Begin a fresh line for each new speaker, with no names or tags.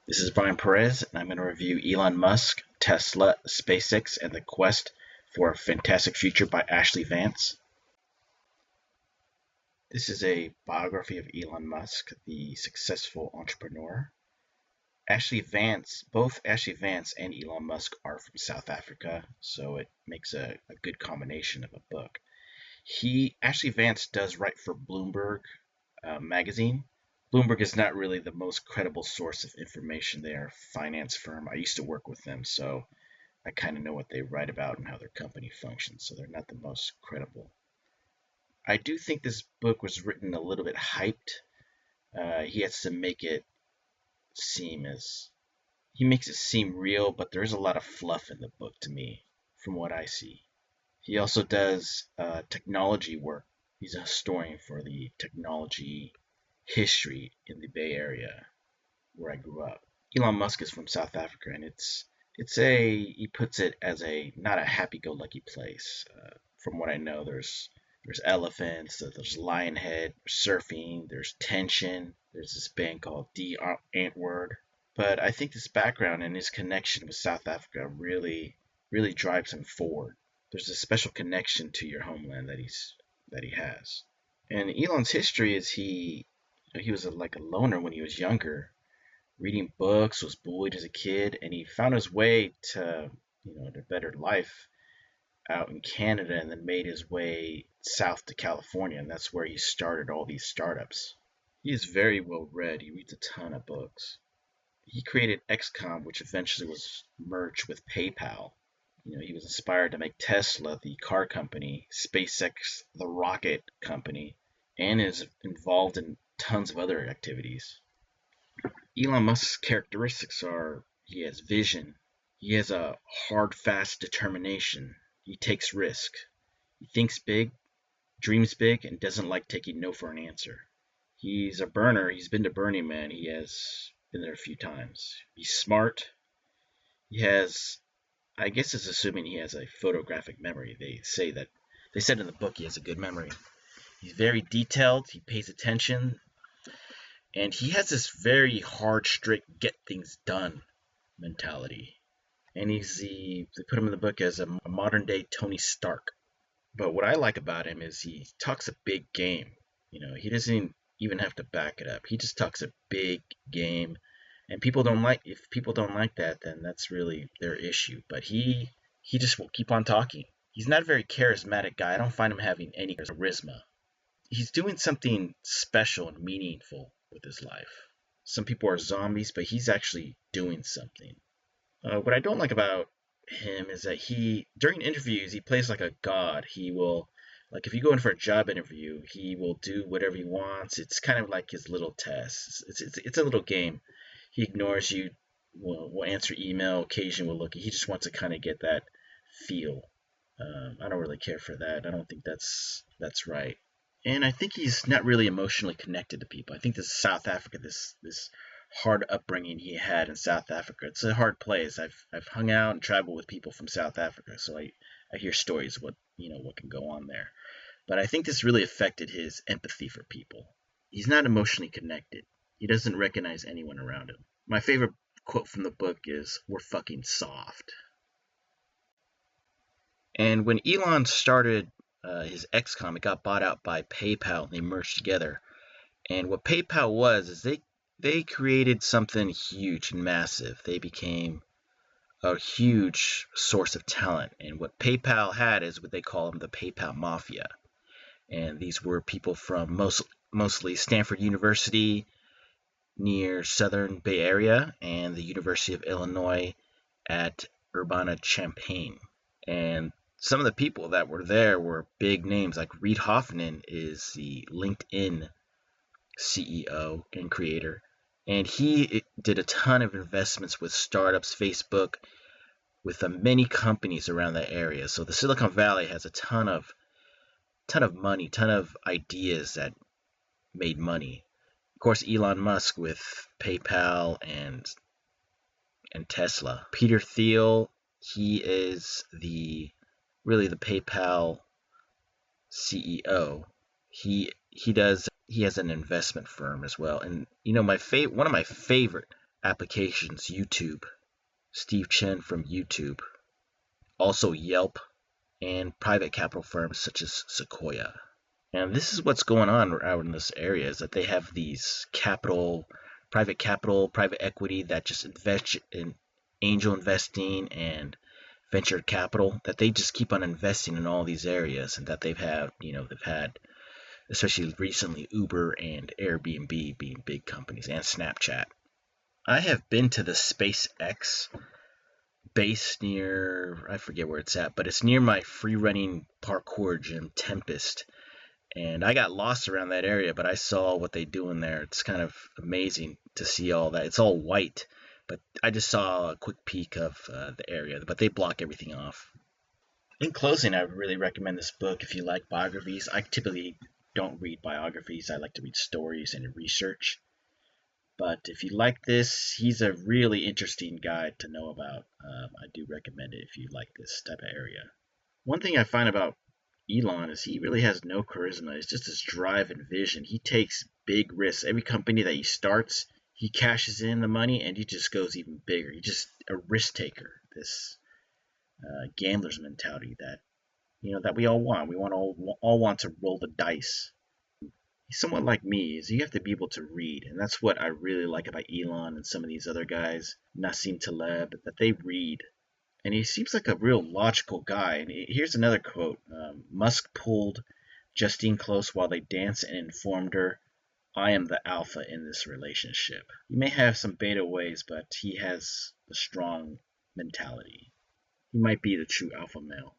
This is Brian Perez, and I'm going to review Elon Musk, Tesla, SpaceX, and the Quest for a Fantastic Future by Ashlee Vance. This is a biography of Elon Musk, the successful entrepreneur. Both Ashlee Vance and Elon Musk are from South Africa, so it makes a good combination of a book. Ashlee Vance does write for Bloomberg magazine. Bloomberg is not really the most credible source of information. They are a finance firm. I used to work with them, so I kind of know what they write about and how their company functions, so they're not the most credible. I do think this book was written a little bit hyped. He has to make it he makes it seem real, but there is a lot of fluff in the book to me, from what I see. He also does technology work. He's a historian for the technology history in the Bay Area where I grew up. Elon Musk is from South Africa, and he puts it as not a happy-go-lucky place. From what I know, there's elephants, there's lionhead, surfing, there's tension, there's this band called D Antwoord. But I think this background and his connection with South Africa really drives him forward. There's a special connection to your homeland that he has. And Elon's history is he was like a loner when he was younger, reading books, was bullied as a kid, and he found his way to to better life out in Canada, and then made his way south to California, and that's where he started all these startups. He is very well read. He reads a ton of books. He created XCOM, which eventually was merged with PayPal. He was inspired to make Tesla, the car company, SpaceX, the rocket company, and is involved in tons of other activities. Elon Musk's characteristics are he has vision, he has a hard, fast determination, he takes risk, he thinks big, dreams big, and doesn't like taking no for an answer. He's a burner, he's been to Burning Man, he has been there a few times. He's smart, I guess it's assuming he has a photographic memory. They said in the book he has a good memory. He's very detailed, he pays attention, and he has this very hard, strict, get things done mentality. And they put him in the book as a modern day Tony Stark. But what I like about him is he talks a big game. He doesn't even have to back it up. He just talks a big game. And if people don't like that, then that's really their issue. But he just will keep on talking. He's not a very charismatic guy. I don't find him having any charisma. He's doing something special and meaningful with his life. Some people are zombies, but he's actually doing something. What I don't like about him is that during interviews, he plays like a god. He will, like if you go in for a job interview, he will do whatever he wants. It's kind of like his little test. It's a little game. He ignores you, will answer email, occasionally will look. He just wants to kind of get that feel. I don't really care for that. I don't think that's right. And I think he's not really emotionally connected to people. I think this South Africa, this hard upbringing he had in South Africa, it's a hard place. I've hung out and traveled with people from South Africa, so I hear stories of what can go on there. But I think this really affected his empathy for people. He's not emotionally connected. He doesn't recognize anyone around him. My favorite quote from the book is, "We're fucking soft." And when Elon started his XCOM, it got bought out by PayPal, and they merged together. And what PayPal was is they created something huge and massive. They became a huge source of talent. And what PayPal had is what they call them the PayPal Mafia. And these were people from mostly Stanford University near Southern Bay Area and the University of Illinois at Urbana-Champaign. And some of the people that were there were big names, like Reid Hoffman is the LinkedIn CEO and creator. And he did a ton of investments with startups, Facebook, with many companies around that area. So the Silicon Valley has a ton of money, ton of ideas that made money. Of course, Elon Musk with PayPal and Tesla. Peter Thiel, he is really the PayPal CEO. He has an investment firm as well. And one of my favorite applications, YouTube, Steve Chen from YouTube, also Yelp, and private capital firms such as Sequoia. And this is what's going on out in this area is that they have these capital, private equity that just invest in angel investing and venture capital that they just keep on investing in all these areas and that they've had especially recently Uber and Airbnb being big companies and Snapchat. I have been to the SpaceX base near I forget where it's at, but it's near my free running parkour gym Tempest. And I got lost around that area, but I saw what they do in there. It's kind of amazing to see all that. It's all white, but I just saw a quick peek of the area, but they block everything off. In closing, I would really recommend this book if you like biographies. I typically don't read biographies. I like to read stories and research. But if you like this, he's a really interesting guy to know about. I do recommend it if you like this type of area. One thing I find about Elon is he really has no charisma. It's just his drive and vision. He takes big risks. Every company that he starts, he cashes in the money and he just goes even bigger. He's just a risk taker. This gambler's mentality that we all want. We all want to roll the dice. He's somewhat like me, is you have to be able to read, and that's what I really like about Elon and some of these other guys, Nassim Taleb, that they read. And he seems like a real logical guy. And here's another quote: Musk pulled Justine close while they danced and informed her, "I am the alpha in this relationship." He may have some beta ways, but he has a strong mentality. He might be the true alpha male.